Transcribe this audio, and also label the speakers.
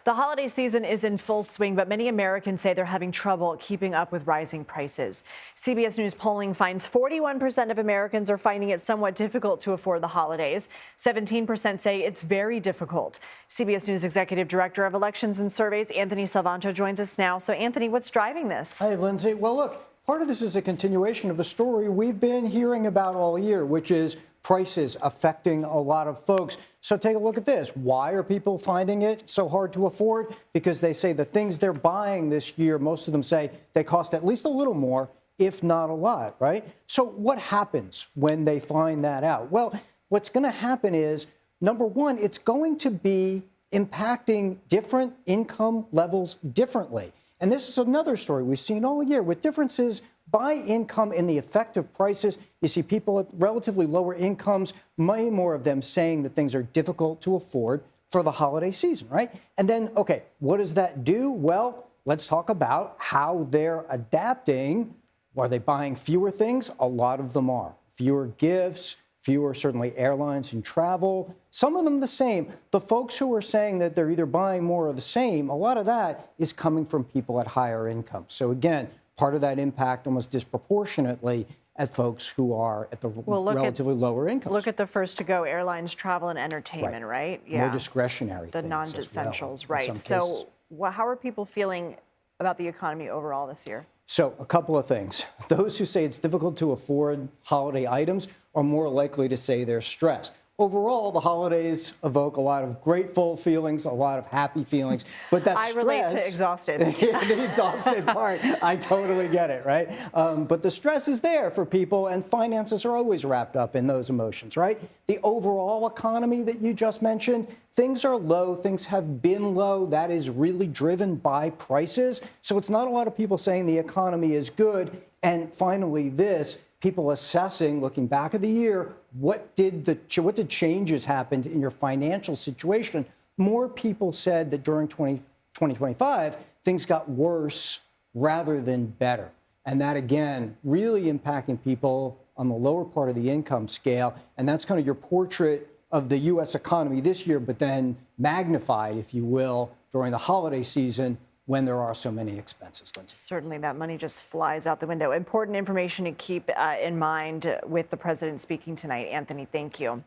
Speaker 1: The holiday season is in full swing, but many Americans say they're having trouble keeping up with rising prices. CBS News polling finds 41% of Americans are finding it somewhat difficult to afford the holidays. 17% say it's very difficult. CBS News Executive Director of Elections and Surveys, Anthony Salvanto, joins us now. So, Anthony, what's driving this?
Speaker 2: Hey, Lindsay. Well, look, part of this is a continuation of a story we've been hearing about all year, which is prices affecting a lot of folks. So take a look at this. Why are people finding it so hard to afford? Because they say the things they're buying this year, most of them say they cost at least a little more, if not a lot, right? So what happens when they find that out? Well, what's going to happen is, number one, it's going to be impacting different income levels differently. And this is another story we've seen all year with differences by income in the effect of prices. You see people at relatively lower incomes, many more of them saying that things are difficult to afford for the holiday season, right? And then, okay, what does that do? Well, let's talk about how they're adapting. Are they buying fewer things? A lot of them are. Fewer gifts, fewer certainly airlines and travel, some of them the same. The folks who are saying that they're either buying more or the same, a lot of that is coming from people at higher incomes. So again, part of that impact almost disproportionately at folks who are at the relatively lower incomes.
Speaker 1: Look at the first to go, airlines, travel, and entertainment, right?
Speaker 2: Yeah. More discretionary
Speaker 1: the
Speaker 2: things
Speaker 1: non-essentials,
Speaker 2: well,
Speaker 1: right? So how are people feeling about the economy overall this year?
Speaker 2: So a couple of things. Those who say it's difficult to afford holiday items are more likely to say they're stressed. Overall, the holidays evoke a lot of grateful feelings, a lot of happy feelings, but that
Speaker 1: I relate to exhausted.
Speaker 2: The exhausted part, I totally get it, right? But the stress is there for people, and finances are always wrapped up in those emotions, right? The overall economy that you just mentioned, things are low, things have been low. That is really driven by prices. So it's not a lot of people saying the economy is good. And finally, this, people assessing, looking back at the year, what did changes happen in your financial situation? More people said that during 2025, things got worse rather than better. And that, again, really impacting people on the lower part of the income scale. And that's kind of your portrait of the U.S. economy this year, but then magnified, if you will, during the holiday season when there are so many expenses, Lindsay.
Speaker 1: Certainly, that money just flies out the window. Important information to keep in mind with the president speaking tonight. Anthony, thank you.